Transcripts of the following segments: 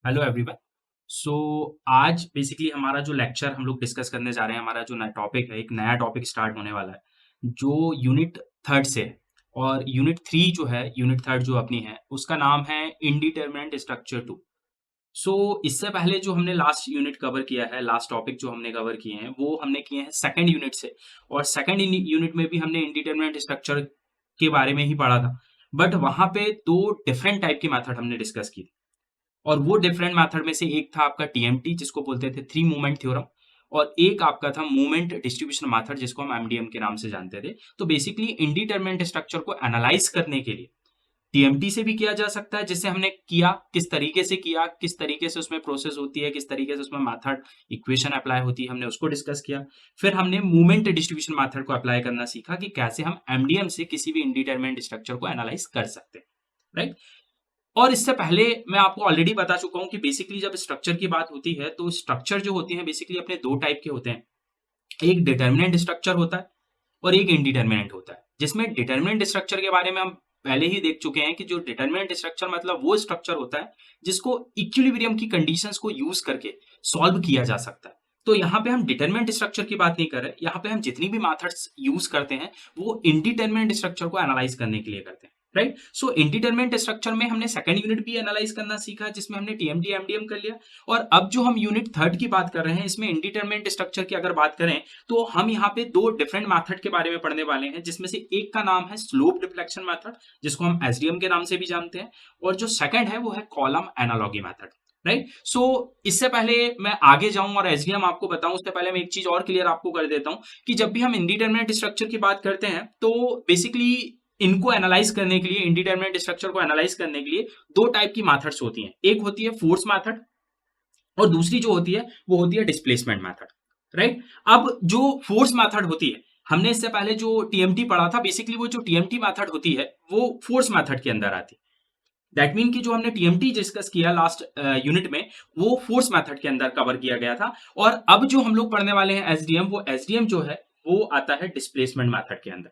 Hello everyone. सो आज basically हमारा जो लेक्चर हम लोग डिस्कस करने जा रहे हैं, हमारा जो नया टॉपिक है, एक नया टॉपिक स्टार्ट होने वाला है जो यूनिट थर्ड से है। और यूनिट थ्री जो है, यूनिट थर्ड जो अपनी है, उसका नाम है इनडिटरमिनेट स्ट्रक्चर टू। सो इससे पहले जो हमने लास्ट यूनिट कवर किया है, लास्ट टॉपिक जो हमने कवर किए हैं वो हमने किए हैं सेकंड यूनिट से। और सेकंड यूनिट में भी हमने इनडिटरमिनेट स्ट्रक्चर के बारे में ही पढ़ा था। बट वहां पे दो डिफरेंट टाइप की मेथड हमने डिस्कस की। और वो डिफरेंट मेथड में से एक था आपका टीएमटी, जिसको बोलते थे थ्री मूवमेंट थ्योरम। और एक आपका था मूवमेंट डिस्ट्रीब्यूशन मेथड, जिसको हम एमडीएम के नाम से जानते थे। तो बेसिकली इंडिटरमिनेट स्ट्रक्चर को एनालाइज करने के लिए टीएमटी से भी किया जा सकता है, जिससे हमने किया, किस तरीके से किया, किस तरीके से उसमें प्रोसेस होती है, किस तरीके से उसमें मेथड इक्वेशन अप्लाई होती है, हमने उसको डिस्कस किया। फिर हमने मूवमेंट डिस्ट्रीब्यूशन मेथड को अप्लाई करना सीखा कि कैसे हम एमडीएम से किसी भी इंडिटरमिनेट स्ट्रक्चर को एनालाइज कर सकते हैं। राइट। और इससे पहले मैं आपको ऑलरेडी बता चुका हूं कि बेसिकली जब स्ट्रक्चर की बात होती है तो स्ट्रक्चर जो होती है बेसिकली अपने दो टाइप के होते हैं। एक डिटर्मिनेंट स्ट्रक्चर होता है और एक इनडिटर्मिनेंट होता है। जिसमें डिटर्मिनेंट स्ट्रक्चर के बारे में हम पहले ही देख चुके हैं कि जो डिटर्मिनेंट स्ट्रक्चर मतलब वो स्ट्रक्चर होता है जिसको इक्विलिब्रियम की कंडीशंस को यूज करके सॉल्व किया जा सकता है। तो यहाँ पे हम डिटर्मिनेंट स्ट्रक्चर की बात नहीं कर रहे, यहाँ पे हम जितनी भी मेथड्स यूज करते हैं वो इनडिटर्मिनेंट स्ट्रक्चर को एनालाइज करने के लिए करते हैं। राइट। सो इंडिटरमिनेट स्ट्रक्चर में हमने सेकंड यूनिट भी एनालाइज करना सीखा, जिसमें हमने टीएमटी एमडीएम कर लिया। और अब जो हम यूनिट थर्ड की बात कर रहे हैं, इसमें इंडिटरमिनेट स्ट्रक्चर की अगर बात करें तो हम यहाँ पे दो डिफरेंट मेथड के बारे में पढ़ने वाले हैं, जिसमें से एक का नाम है स्लोप डिफ्लेक्शन मेथड, जिसको हम एसडीएम के नाम से भी जानते हैं। और जो सेकंड है वो है कॉलम एनालॉगी मेथड। राइट। सो इससे पहले मैं आगे जाऊं और एसडीएम आपको बताऊं, उससे पहले मैं एक चीज और क्लियर आपको कर देता हूं कि जब भी हम इंडिटरमिनेट स्ट्रक्चर की बात करते हैं तो बेसिकली इनको एनालाइज करने के लिए, इंडिटरमिनेट स्ट्रक्चर को एनालाइज करने के लिए दो टाइप की मेथड्स होती हैं। एक होती है फोर्स मेथड और दूसरी जो होती है वो होती है डिस्प्लेसमेंट मेथड। राइट। अब जो फोर्स मेथड होती है, हमने इससे पहले जो टीएमटी पढ़ा था, बेसिकली वो जो टीएमटी मेथड होती है वो फोर्स मेथड के अंदर आती है। दैट मीन कि जो हमने टीएमटी डिस्कस किया लास्ट यूनिट में वो फोर्स मेथड के अंदर कवर किया गया था। और अब जो हम लोग पढ़ने वाले हैं एसडीएम, वो एसडीएम जो है वो आता है डिस्प्लेसमेंट मेथड के अंदर।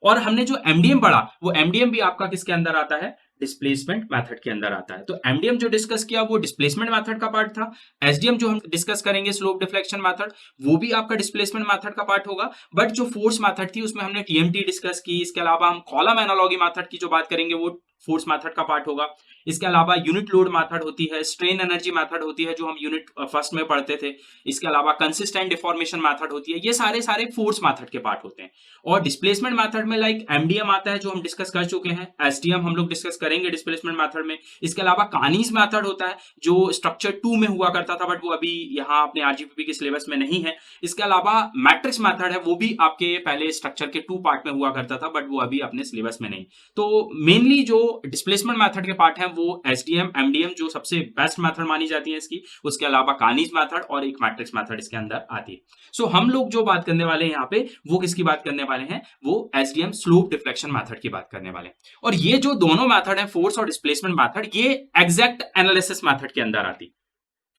और हमने जो एमडीएम पढ़ा वो एमडीएम भी आपका किसके अंदर आता है? डिस्प्लेसमेंट मेथड के अंदर आता है। तो एमडीएम जो डिस्कस किया वो डिस्प्लेसमेंट मेथड का पार्ट था। एसडीएम जो हम डिस्कस करेंगे स्लोप डिफ्लेक्शन मेथड, वो भी आपका डिस्प्लेसमेंट मेथड का पार्ट होगा। बट जो फोर्स मेथड थी उसमें हमने टीएमटी डिस्कस की। इसके अलावा हम कॉलम एनालॉगी मेथड की जो बात करेंगे वो फोर्स मेथड का पार्ट होगा। इसके अलावा यूनिट लोड मेथड होती है, स्ट्रेन एनर्जी मेथड होती है जो हम यूनिट फर्स्ट में पढ़ते थे। इसके अलावा कंसिस्टेंट डिफॉर्मेशन मेथड होती है। ये सारे सारे फोर्स मेथड के पार्ट होते हैं। और डिस्प्लेसमेंट मेथड में लाइक एमडीएम आता है जो हम डिस्कस कर चुके हैं, एसडीएम हम लोग डिस्कस करेंगे डिस्प्लेसमेंट मेथड में। इसके अलावा कानीज मेथड होता है जो स्ट्रक्चर 2 में हुआ करता था, बट वो अभी यहाँ अपने आरजीपीपी के सिलेबस में नहीं है। इसके अलावा मैट्रिक्स मेथड है, वो भी आपके पहले स्ट्रक्चर के 2 पार्ट में हुआ करता था, बट वो अभी अपने सिलेबस में नहीं। तो मेनली जो डिस्प्लेसमेंट मेथड के पार्ट है वो एसडीएम एमडीएम जो सबसे बेस्ट मेथड मानी जाती है इसकी। उसके अलावा कानीज मेथड और एक मैट्रिक्स मेथड इसके अंदर आती है। सो हम लोग जो बात करने वाले हैं यहाँ पे वो किसकी बात करने वाले हैं? वो एसडीएम स्लोप डिफ्लेक्शन मेथड की बात करने वाले हैं। और ये जो दोनों मेथड है, फोर्स और डिस्प्लेसमेंट मेथड, ये एग्जैक्ट एनालिसिस मेथड के अंदर आती।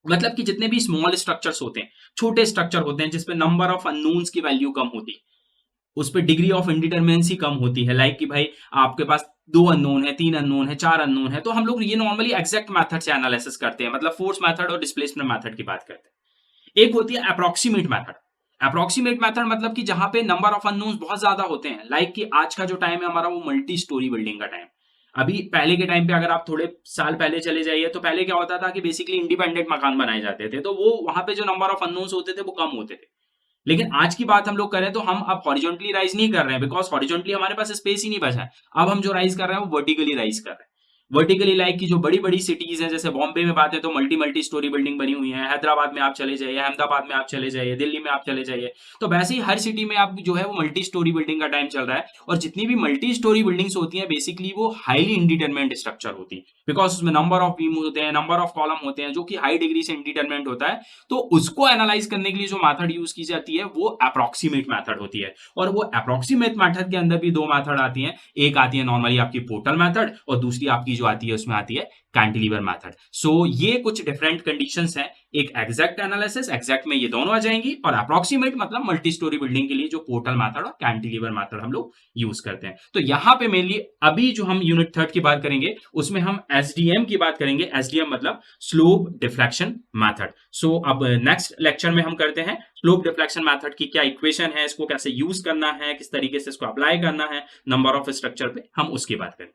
मतलब कि जितने भी स्मॉल स्ट्रक्चर्स होते हैं, छोटे स्ट्रक्चर होते हैं जिसपे नंबर ऑफ अननोन्स की वैल्यू कम होती, उस पर डिग्री ऑफ इंडिटरमिनेंसी कम होती है। लाइक कि भाई आपके पास 2 अननोन है, 3 अननोन है, 4 अननोन है, तो हम लोग ये नॉर्मली एग्जैक्ट मेथड से एनालिसिस करते हैं, मतलब फोर्स मेथड और डिस्प्लेसमेंट मेथड की बात करते हैं। एक होती है अप्रोक्सीमेट मेथड। अप्रोक्सीमेट मेथड मतलब कि जहां पे नंबर ऑफ अननोन्स बहुत ज्यादा होते हैं। लाइक कि आज का जो टाइम है हमारा वो मल्टी स्टोरी बिल्डिंग का टाइम। अभी पहले के टाइम पे अगर आप थोड़े साल पहले चले जाइए तो पहले क्या होता था कि बेसिकली इंडिपेंडेंट मकान बनाए जाते थे, तो वो वहां पे जो नंबर ऑफ अननोन्स होते थे वो कम होते थे। लेकिन आज की बात हम लोग करें तो हम अब हॉरिजॉन्टली राइज नहीं कर रहे हैं, बिकॉज हॉरिजॉन्टली हमारे पास स्पेस ही नहीं बचा है। अब हम जो राइज कर रहे हैं वो वर्टिकली राइज कर रहे हैं। वर्टिकली लाइक की जो बड़ी बड़ी सिटीज हैं, जैसे बॉम्बे में बात है तो मल्टी मल्टी स्टोरी बिल्डिंग बनी हुई है, हैदराबाद में आप चले जाइए, अहमदाबाद में आप चले जाइए, दिल्ली में आप चले जाइए, तो वैसे ही हर सिटी में आप जो है वो मल्टी स्टोरी बिल्डिंग का टाइम चल रहा है। और जितनी भी मल्टी स्टोरी बिल्डिंग्स होती हैं बेसिकली वो हाईली इंडिटरमिनेट स्ट्रक्चर होती है, बिकॉज उसमें नंबर ऑफ बीम होते हैं, नंबर ऑफ कॉलम होते हैं जो कि हाई डिग्री से इंडिटरमिनेट होता है। तो उसको एनालाइज करने के लिए जो मेथड यूज की जाती है वो अप्रोक्सीमेट मेथड होती है। और वो अप्रोक्सीमेट मेथड के अंदर भी दो मेथड आती हैं। एक आती है नॉर्मली आपकी पोर्टल मेथड और दूसरी आपकी जो आती है उसमें आती है कैंटिलीवर मेथड। सो ये कुछ डिफरेंट कंडीशंस हैं एक एग्जैक्ट एनालिसिस, एग्जैक्ट में ये दोनों आ जाएंगी, और अप्रोक्सीमेट मतलब मल्टी स्टोरी बिल्डिंग के लिए जो पोर्टल मेथड और कैंटिलीवर मेथड हम लोग यूज करते हैं। तो यहां पे मेनली अभी जो हम यूनिट थर्ड की बात करेंगे उसमें हम एसडीएम की बात करेंगे। एसडीएम मतलब स्लोप डिफ्लेक्शन मेथड। सो अब नेक्स्ट लेक्चर में हम करते हैं स्लोप डिफ्लेक्शन मेथड की क्या इक्वेशन है, इसको कैसे यूज करना है, किस तरीके से इसको अप्लाई करना है, नंबर ऑफ स्ट्रक्चर पे हम उसकी बात करें।